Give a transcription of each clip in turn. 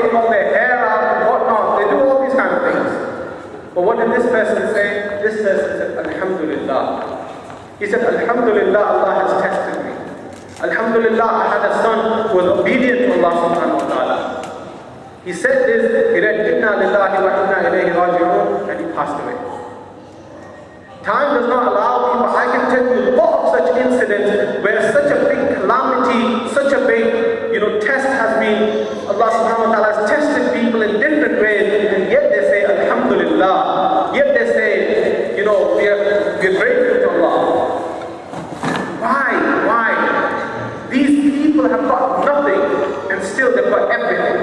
they've got their hair out and whatnot. They do all these kind of things. But what did this person say? This person said, Alhamdulillah. He said, Alhamdulillah, Allah has tested me. Alhamdulillah, I had a son who was obedient to Allah subhanahu wa ta'ala. He said this, he read, Inna lillahi wa inna ilayhi raji'un, and he passed away. Time does not allow me, but I can tell you a lot of such incidents where such a big calamity, such a big, test has been, Allah subhanahu wa ta'ala has tested people in different ways, and yet they say, Alhamdulillah. Yet they say, we are grateful to Allah. Why? These people have got nothing, and still they've got everything.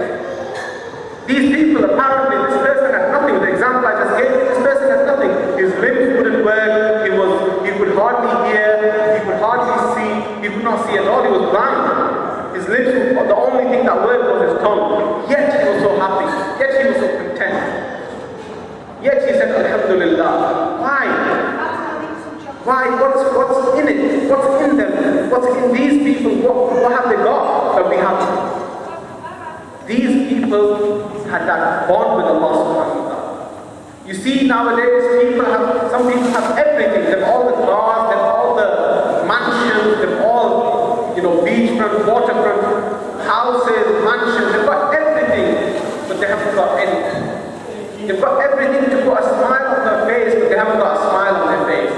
These people, apparently, this person had nothing. The example I just gave, this person had nothing. His limbs wouldn't work, he could hardly hear, he could hardly see, he could not see at all, he was blind. His lips, the only thing that worked was his tongue. Yet he was so happy, yet he was so content. Yet he said, Alhamdulillah. Why? What's in it? What's in them? What's in these people? What have they got that we have? These people had that bond with Allah subhanahu wa ta'ala. You see nowadays, some people have everything. They have all the cars, they have all the mansions, they have all, beachfront, waterfront, houses, mansions, they've got everything, but they haven't got anything. They've got everything to put a smile on their face, but they haven't got a smile on their face.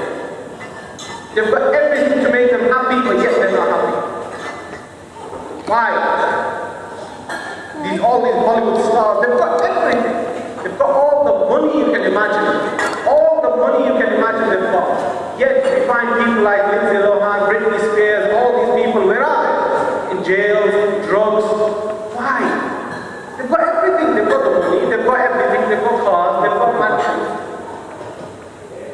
They've got everything to make them happy, but yet they're not happy. Why? All these Hollywood stars, they've got everything. They've got all the money you can imagine. All the money you can imagine they've got. Yet we find people like Lindsay Lohan, Britney Spears, all these people, where are they? In jails, drugs. Why? They've got everything. They've got the money, they've got everything, they've got cars, they've got mansions.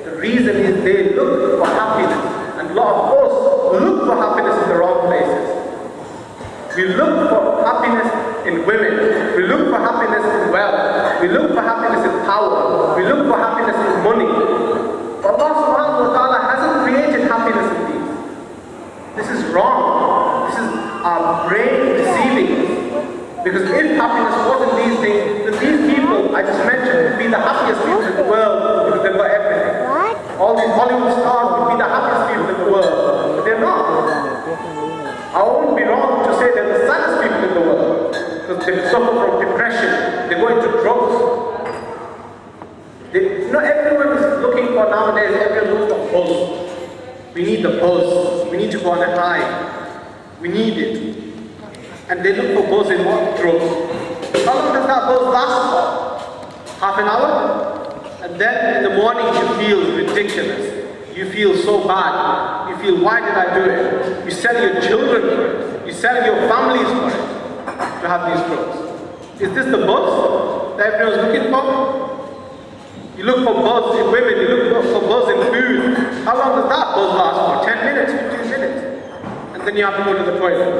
The reason is they look for happiness. And a lot of us look for happiness in the wrong places. We look for happiness in women. We look for happiness in wealth. We look for happiness in power. We look for happiness in money. But Allah subhanahu wa ta'ala hasn't created happiness in these. This is wrong. This is our brain deceiving us. Because if happiness wasn't these things, then these people I just mentioned would be the happiest people in the world because they've got everything. All these Hollywood stars would be the happiest people in the world. But they're not. I won't be wrong to say they're the saddest people in the world because they suffer from depression, they go into drugs. Everyone is looking for nowadays, everyone looks for buzz. We need the buzz. We need to go on a high. We need it. And they look for buzz in what? Drugs. How long does that buzz last for? Half an hour? And then in the morning you feel ridiculous. You feel so bad. You feel, why did I do it? You sell your children for it. You sell your families for it. To have these drugs. Is this the buzz that everyone's looking for? You look for buzz in women, you look for buzz in food. How long does that buzz last for? 10 minutes, 15 minutes. And then you have to go to the toilet.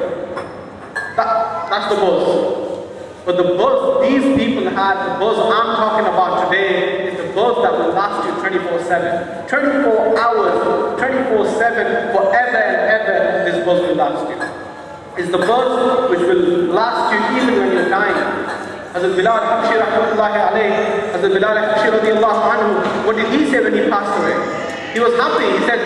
That's the buzz. But the buzz these people had, the buzz I'm talking about today, is the buzz that will last you 24/7. 24 hours, 24/7, forever and ever, this buzz will last you. It's the buzz which will last you even when you're dying. Hazrat Bilal Habshi rahmatullahi alayhi, Hazrat Bilal Habshi radiallahu anhu, what did he say when he passed away? He was happy. He said,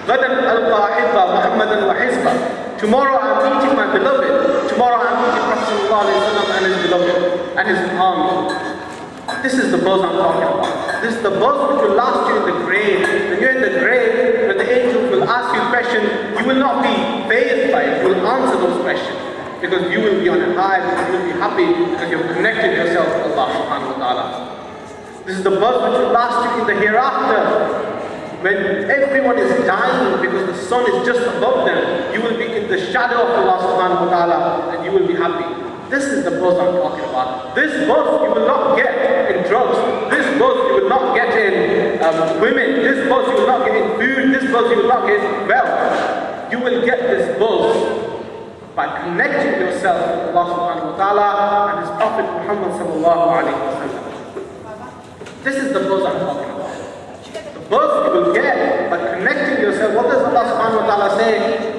غَدًا أَلْقَى أَحِبَّ مُحَمَّدًا وَحِزْبًا. Tomorrow I'm meeting my beloved. Tomorrow I'm meeting Prophet sallallahu alayhi wa sallam and his beloved and his army. This is the buzz I'm talking about. This is the buzz which will last you in the grave. When you're in the grave, when the angels will ask you questions, you will not be fazed by it. You will answer those questions. Because you will be on a high, you will be happy because you've connected yourself to Allah subhanahu wa ta'ala. This is the buzz which will last you in the hereafter. When everyone is dying because the sun is just above them, you will be in the shadow of Allah subhanahu wa ta'ala and you will be happy. This is the buzz I'm talking about. This buzz you will not get in drugs. This buzz you will not get in women. This buzz you will not get in food. This buzz you will not get in wealth. You will get this buzz by connecting yourself to Allah subhanahu wa ta'ala and His Prophet Muhammad sallallahu alayhi wa sallam. This is the buzz I'm talking about. The buzz you will get by connecting yourself. What does Allah subhanahu wa ta'ala say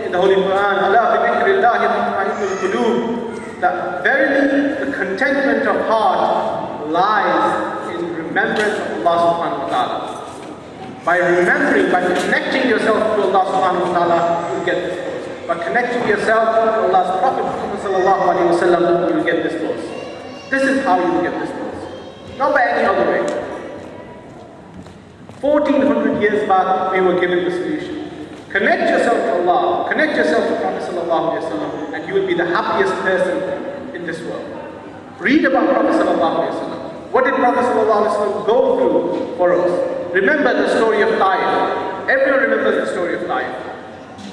in the Holy Quran? Allah bi dhikrillahi tatma'innul qulub. That verily the contentment of heart lies in remembrance of Allah subhanahu wa ta'ala. By remembering, by connecting yourself to Allah subhanahu wa ta'ala, you get this post. By connecting yourself to Allah's Prophet Muhammad sallallahu alayhi wa sallam, you will get this post. This is how you will get this post. Not by any other way. 1400 years back, we were given the solution. Connect yourself to Allah, connect yourself to Prophet sallallahu alayhi wa sallam, and you will be the happiest person in this world. Read about Prophet sallallahu alayhi wa sallam. What did Prophet sallallahu alayhi wa sallam go through for us? Remember the story of Taif. Everyone remembers the story of Taif.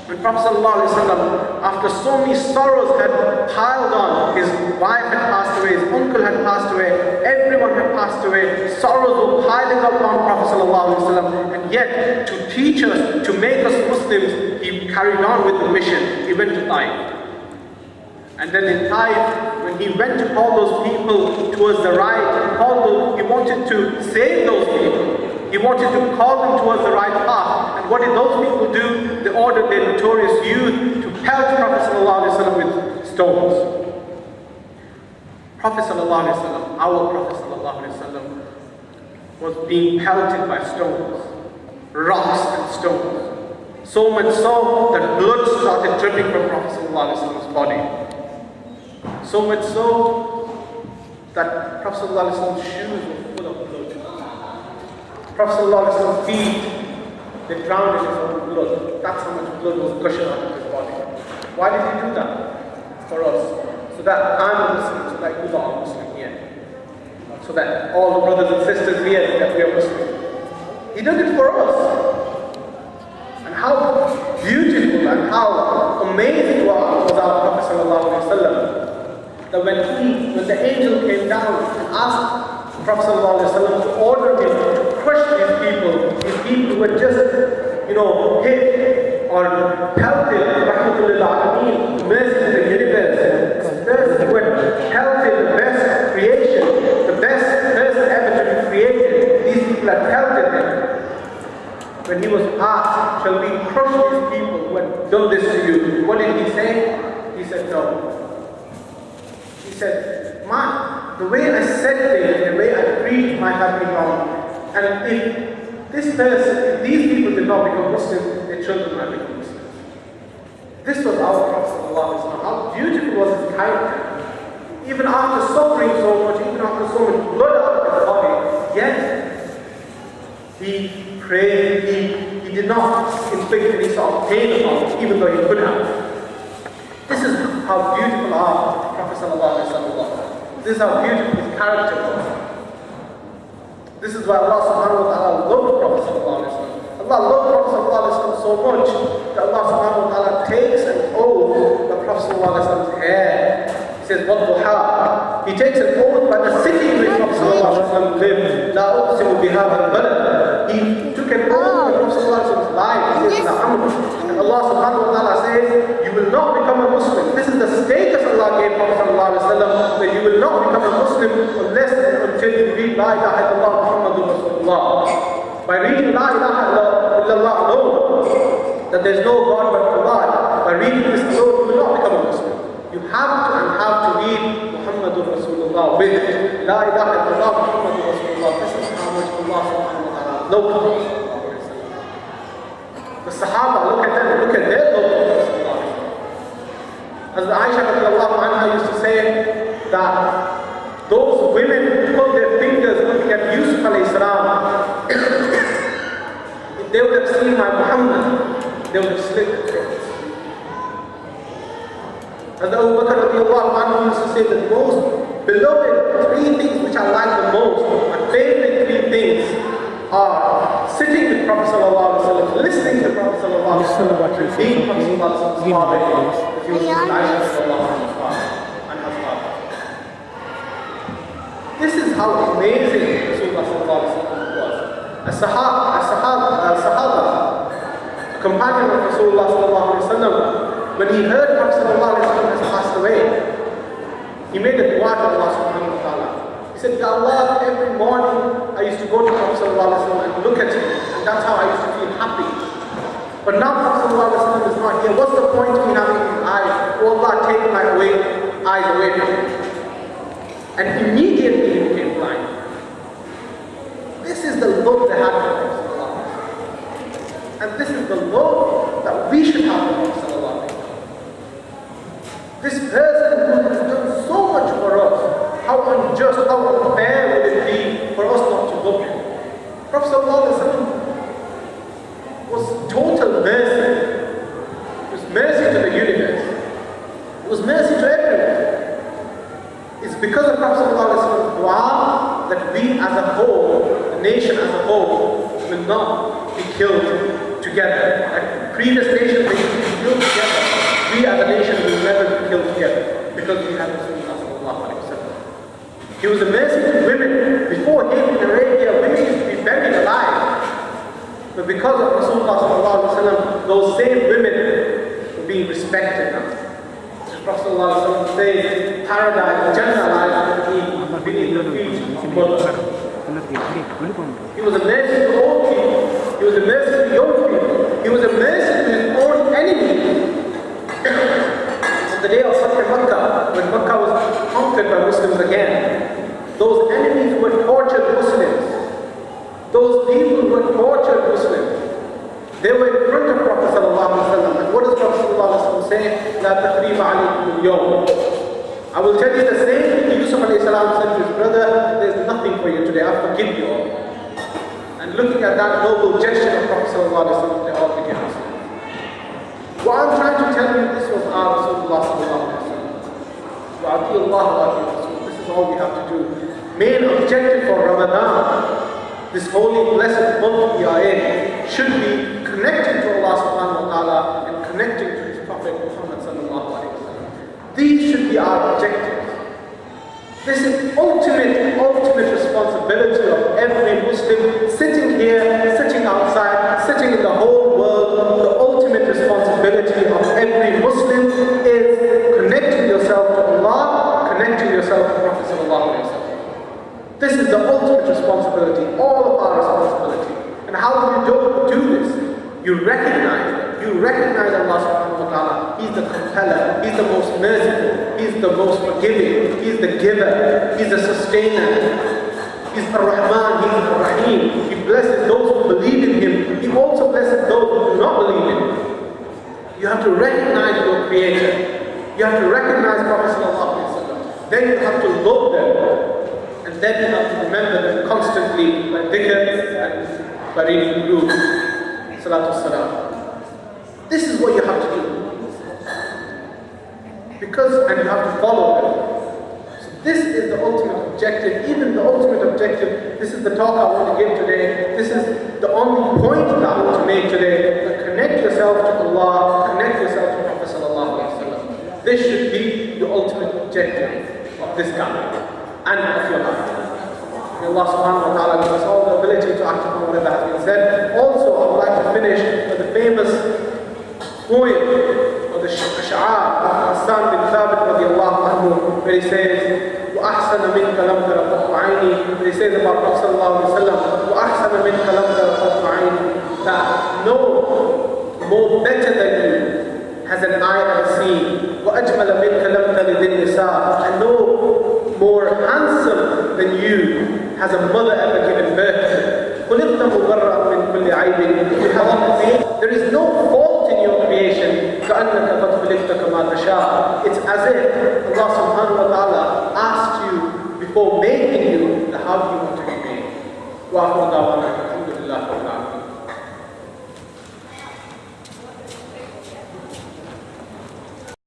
When Prophet ﷺ, after so many sorrows had piled on, his wife had passed away, his uncle had passed away, everyone had passed away, sorrows were piling up on Prophet ﷺ, and yet to teach us, to make us Muslims, he carried on with the mission. He went to Taif. And then in Taif, when he went to call those people towards the right, he wanted to save those people. He wanted to call them towards the right path. And what did those people do? They ordered their notorious youth to pelt Prophet ﷺ with stones. Prophet ﷺ, our Prophet ﷺ, was being pelted by stones, rocks and stones. So much so that blood started dripping from Prophet ﷺ's body. So much so that Prophet ﷺ's shoes were full of blood. Prophet ﷺ's feet, they drowned in his own blood. That's how much blood was gushing out of his body. Why did he do that? For us. So that I'm a Muslim, so that you are a Muslim here. So that all the brothers and sisters here, that we are Muslim. He did it for us. And how beautiful and how amazing was our Prophet ﷺ, that when the angel came down and asked Prophet ﷺ to order him to crush these people who were just, hit or pelted, rahmatullah, mercy to the universe, who were pelted the best creation, the best person ever to be created. These people had pelted him. When he was asked, shall we crush these people who had done this to you? What did he say? He said, no. He said, man, the way I said things, the way I preached might have been wrong. And if this person, if these people did not become Muslims, their children might become Muslims. This was our Prophet ﷺ. How beautiful was his character. Even after suffering so much, even after so much blood out of his body, yet he prayed, he did not inflict any sort of pain upon us, even though he could have. This is how beautiful our Prophet ﷺ was. This is how beautiful his character was. This is why Allah subhanahu wa ta'ala loved Prophet ﷺ. Allah loved Prophet ﷺ so much that Allah subhanahu wa ta'ala takes an oath the Prophet ﷺ's hair. He says, وَالضُّحَى. He takes an oath by the city which Prophet ﷺ lived. لَا أُقْسِمُ بِهَذَا الْبَلَدِ. He took an oath by Prophet ﷺ's life. He says, لَعَمْرُ. And Allah subhanahu wa ta'ala says, you will not become a Muslim. This is the status Allah gave Prophet ﷺ, that you will not become a Muslim unless and until you read La ilaha illallah Muhammadur Rasulullah. By reading La ilaha illallah alone, that there is no God but Allah, by reading this alone, you will not become a Muslim. You have to read Muhammadur Rasulullah with La ilaha illallah Muhammadur Rasulullah. This is how much Allah subhanahu wa ta'ala loved Prophet. The Sahaba, look at them, look at their love. As Aisha radiallahu anha used to say that those women who put their fingers looking at Yusuf alayhi salam, if they would have seen my Muhammad, they would have slit their throats. As Abu Bakr radiallahu anhu used to say, the most beloved three things which I like the most, my favorite three things are sitting with Prophet sallallahu alaihi wasallam, listening to Prophet sallallahu alaihi wasallam, and being Prophet sallallahu alaihi wasallam's father, as he was Aisha sallallahu alaihi wasallam and her father. This is how amazing Rasulullah sallallahu alaihi wasallam was. A Sahaba, a companion of Rasulullah sallallahu alaihi wasallam, when he heard Prophet sallallahu alaihi wasallam has passed away, he made a dua to Allah subhanahu wa ta'ala. He said, Ya Allah, every morning I used to go to Prophet ﷺ and look at him, and that's how I used to feel happy. But now Prophet ﷺ is not here. What's the point of me having his eyes? Oh Allah, take my eyes away from him. and immediately he became blind. This is the love they had for the Prophet sallallahu alaihi wasallam. And this is the love that we should have for the Prophet sallallahu alaihi wasallam. This person who has done so much for us, how unjust, how unfair would it be for us not to love him? Prophet sallallahu alaihi wasallam was total mercy. It was mercy to the universe. It was mercy to everyone. It's because of Prophet sallallahu alaihi wasallam's dua that we as a whole, the nation as a whole, will not be killed together. Like previous nations, they used to be killed together. We as a nation will never be killed together because we have Rasulullah sallallahu alaihi wasallam. He was a mercy to women. Before him in Arabia, women used to be buried alive. But because of Rasulullah sallallahu alaihi wasallam, those same women were being respected now. Prophet sallallahu alaihi wasallam says, paradise, Jannah lies beneath the feet of mothers. He was a mercy to old people. He was a mercy to young people. He was a mercy to his own enemies. On the day of Fatih Makkah, when Makkah was conquered by Muslims again, those enemies who had tortured Muslims, those people who had tortured Muslims, they were in front of Prophet sallallahu alaihi wasallam. And what does Prophet sallallahu alaihi wasallam say? La tathriba alaykum al-yawm. I will tell you the same thing Yusuf alayhi salam said to his brother, there's nothing for you today, I forgive you all. And looking at that noble gesture of Prophet sallallahu alaihi wasallam, they all began to say. What I'm trying to tell you, this was our Rasulullah sallallahu alaihi wasallam. Wa ati Allah wa ati Rasul. This is all we have to do. Main objective for Ramadan, this holy blessed month we are in, should be connecting to Allah subhanahu wa ta'ala and connecting to his Prophet Muhammad sallallahu alaihi wasallam. These should be our objectives. This is ultimate responsibility of every Muslim sitting here, sitting outside, sitting in the whole world. The ultimate responsibility of every Muslim is connecting yourself to Allah, connecting yourself to Prophet sallallahu alaihi wasallam. This is the ultimate responsibility, all of our responsibility. And how do you do this? You recognize Allah subhanahu wa ta'ala. He's the compeller, He's the most merciful, He's the most forgiving, He's the giver, He's the sustainer, He's Ar-Rahman, He's Ar-Rahim. He blesses those who believe in Him. He also blesses those who do not believe in Him. You have to recognize your Creator. You have to recognize Prophet sallallahu alaihi wasallam. Then you have to love them. And then you have to remember them constantly by dhikr and by reading Qur'an. Salatu salam. This is what you have to do. And you have to follow them. So this is the ultimate objective, even the ultimate objective. This is the talk I want to give today. This is the only point that I want to make today. That connect yourself to Allah, connect yourself to Prophet sallallahu alaihi wasallam. This should be the ultimate objective of this gathering and of your life. May Allah subhanahu wa ta'ala give us all the ability to act upon whatever has been said. Also, I would like to finish with the famous poem of the Ash'ar of Hassan bin Thabit radiallahu anhu, where he says, وَأَحْسَنَ مِنْكَ لَمْ تَرَ قَطُّ عَيْنِي, where he says about Prophet sallallahu alaihi wasallam, وَأَحْسَنَ مِنْكَ لَمْ تَرَ قَطُّ عَيْنِي, that no more better than you has an eye ever seen, وَأَجْمَلَ مِنْكَ لَمْ تَلِدِ النِّسَاء, and no more handsome than you has a mother ever given birth to. خُلِقْتَ مُبَرَّأً مِنْ كُلِّ عَيْبٍ. There is no fault in your creation. كَأَنَّكَ قَدْ خُلِقْتَ كَمَا تَشَاءُ. It's as if Allah subhanahu wa ta'ala asked you before making you, how do you want to be made? وَآخِرُ دَعْوَانَا